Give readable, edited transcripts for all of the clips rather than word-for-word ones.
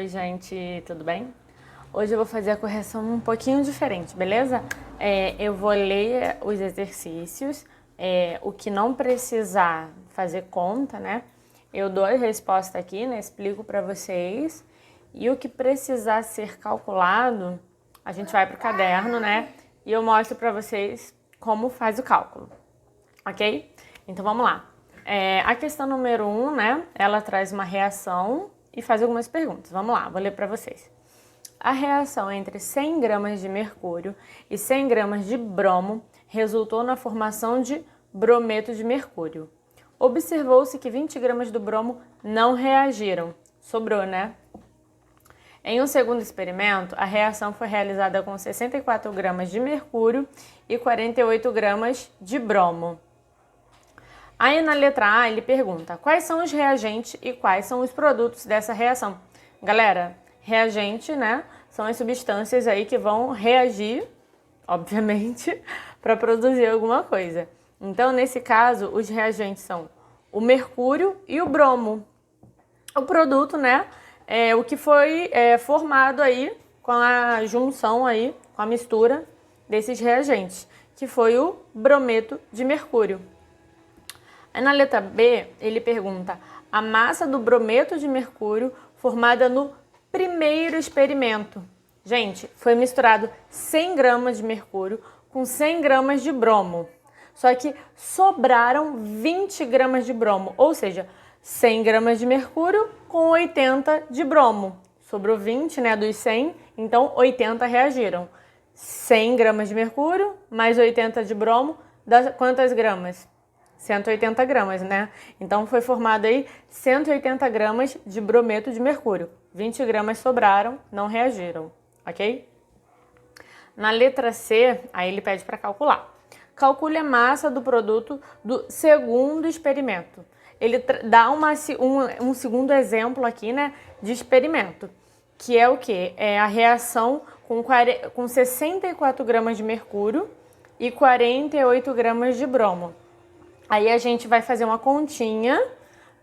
Oi, gente, tudo bem? Hoje eu vou fazer a correção um pouquinho diferente, beleza? Eu vou ler os exercícios, o que não precisar fazer conta, né? Eu dou a resposta aqui, né? Explico para vocês. E o que precisar ser calculado, a gente vai pro caderno, né? E eu mostro para vocês como faz o cálculo, ok? Então vamos lá. A questão número 1, né? Ela traz uma reação e faz algumas perguntas. Vamos lá, vou ler para vocês. A reação entre 100 gramas de mercúrio e 100 gramas de bromo resultou na formação de brometo de mercúrio. Observou-se que 20 gramas do bromo não reagiram. Sobrou, né? Em um segundo experimento, a reação foi realizada com 64 gramas de mercúrio e 48 gramas de bromo. Aí na letra A ele pergunta quais são os reagentes e quais são os produtos dessa reação. Galera, reagente, né, são as substâncias aí que vão reagir, obviamente, para produzir alguma coisa. Então, nesse caso, os reagentes são o mercúrio e o bromo. O produto, né, é o que foi formado aí com a junção aí, com a mistura desses reagentes, que foi o brometo de mercúrio. Aí na letra B, ele pergunta a massa do brometo de mercúrio formada no primeiro experimento. Gente, foi misturado 100 gramas de mercúrio com 100 gramas de bromo. Só que sobraram 20 gramas de bromo, ou seja, 100 gramas de mercúrio com 80 de bromo. Sobrou 20, né, dos 100, então 80 reagiram. 100 gramas de mercúrio mais 80 de bromo, dá quantas gramas? 180 gramas, né? Então foi formado aí 180 gramas de brometo de mercúrio. 20 gramas sobraram, não reagiram, ok? Na letra C, aí ele pede para calcular. Calcule a massa do produto do segundo experimento. Ele dá um segundo exemplo aqui, né, de experimento, que é o quê? É a reação com 64 gramas de mercúrio e 48 gramas de bromo. Aí a gente vai fazer uma continha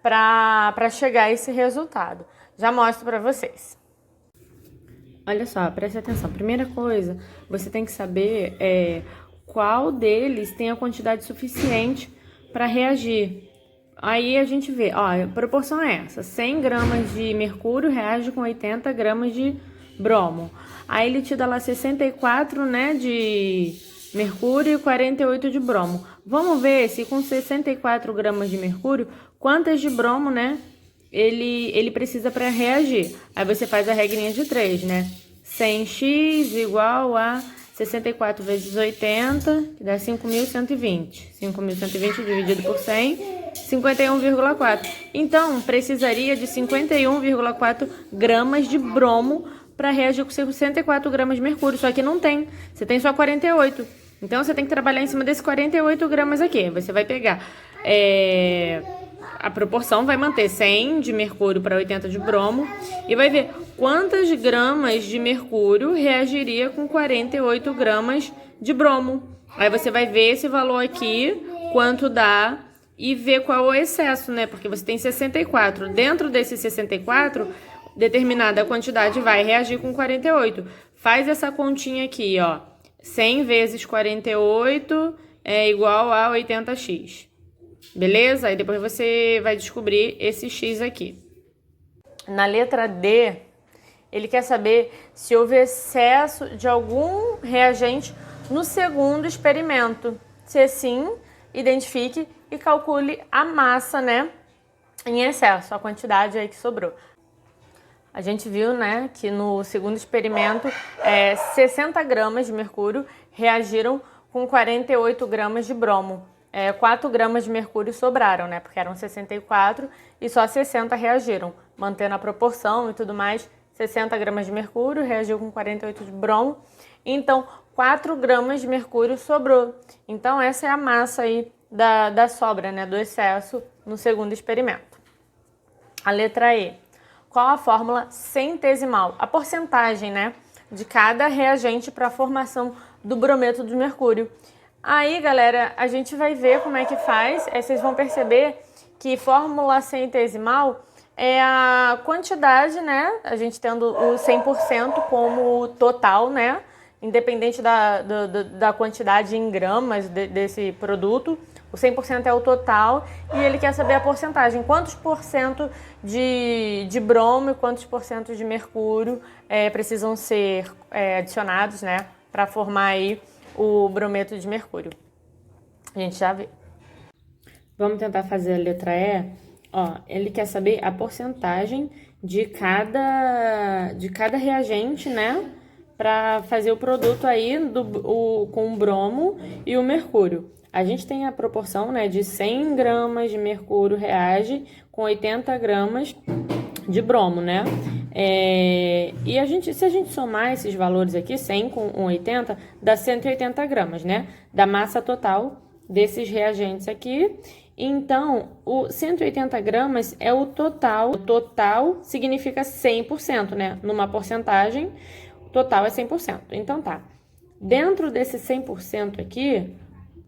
para chegar a esse resultado. Já mostro para vocês. Olha só, preste atenção. Primeira coisa, você tem que saber qual deles tem a quantidade suficiente para reagir. Aí a gente vê, ó, a proporção é essa. 100 gramas de mercúrio reage com 80 gramas de bromo. Aí ele te dá lá 64, né, de mercúrio e 48 de bromo. Vamos ver se com 64 gramas de mercúrio, quantas de bromo, né, ele precisa para reagir. Aí você faz a regrinha de 3, né? 100x igual a 64 vezes 80, que dá 5.120. 5.120 dividido por 100, 51,4. Então, precisaria de 51,4 gramas de bromo para reagir com 64 gramas de mercúrio, só que não tem, você tem só 48. Então, você tem que trabalhar em cima desses 48 gramas aqui. Você vai pegar, a proporção vai manter 100 de mercúrio para 80 de bromo e vai ver quantas gramas de mercúrio reagiria com 48 gramas de bromo. Aí você vai ver esse valor aqui, quanto dá, e ver qual é o excesso, né? Porque você tem 64. Dentro desses 64, determinada quantidade vai reagir com 48. Faz essa continha aqui, ó. 100 vezes 48 é igual a 80x. Beleza? Aí depois você vai descobrir esse x aqui. Na letra D, ele quer saber se houve excesso de algum reagente no segundo experimento. Se sim, identifique e calcule a massa, né, em excesso, a quantidade aí que sobrou. A gente viu, né, que no segundo experimento, 60 gramas de mercúrio reagiram com 48 gramas de bromo. 4 gramas de mercúrio sobraram, né, porque eram 64 e só 60 reagiram. Mantendo a proporção e tudo mais, 60 gramas de mercúrio reagiu com 48 de bromo. Então, 4 gramas de mercúrio sobrou. Então, essa é a massa aí da sobra, né, do excesso no segundo experimento. A letra E. Qual a fórmula centesimal? A porcentagem, né, de cada reagente para a formação do brometo de mercúrio. Aí, galera, a gente vai ver como é que faz. Vocês vão perceber que fórmula centesimal é a quantidade, né? A gente tendo o 100% como total, né? Independente da quantidade em gramas desse produto, o 100% é o total e ele quer saber a porcentagem. Quantos por cento de bromo e quantos por cento de mercúrio precisam ser adicionados, né? Para formar aí o brometo de mercúrio. A gente já vê. Vamos tentar fazer a letra E. Ó, ele quer saber a porcentagem de cada reagente, né? Para fazer o produto aí com o bromo e o mercúrio. A gente tem a proporção, né, de 100 gramas de mercúrio reage com 80 gramas de bromo, né? E se a gente somar esses valores aqui, 100 com 80, dá 180 gramas, né? Da massa total desses reagentes aqui. Então, o 180 gramas é o total. O total significa 100%, né? Numa porcentagem, o total é 100%. Então, tá. Dentro desse 100% aqui,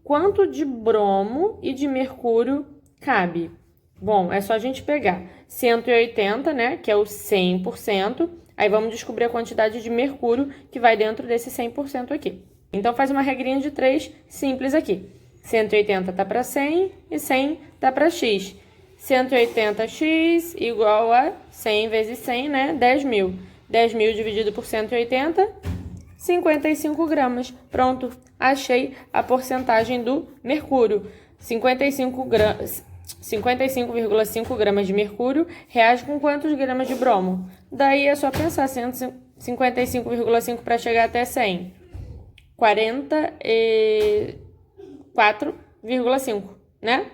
quanto de bromo e de mercúrio cabe? Bom, é só a gente pegar 180, né? Que é o 100%. Aí vamos descobrir a quantidade de mercúrio que vai dentro desse 100% aqui. Então, faz uma regrinha de 3 simples aqui. 180 tá para 100 e 100 tá para x. 180x igual a 100 vezes 100, né? 10.000. 10.000 dividido por 180, 55 gramas. Pronto, achei a porcentagem do mercúrio. 55,5 gramas de mercúrio reage com quantos gramas de bromo? Daí é só pensar 155,5 para chegar até 100. 44,5, né?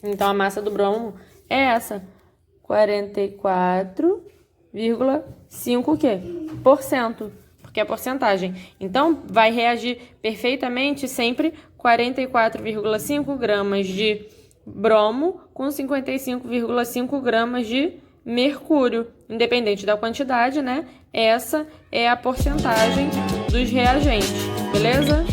Então, a massa do bromo é essa. 44,5 o quê? Por cento, porque é porcentagem. Então, vai reagir perfeitamente sempre 44,5 gramas de bromo com 55,5 gramas de mercúrio. Independente da quantidade, né? Essa é a porcentagem dos reagentes, beleza?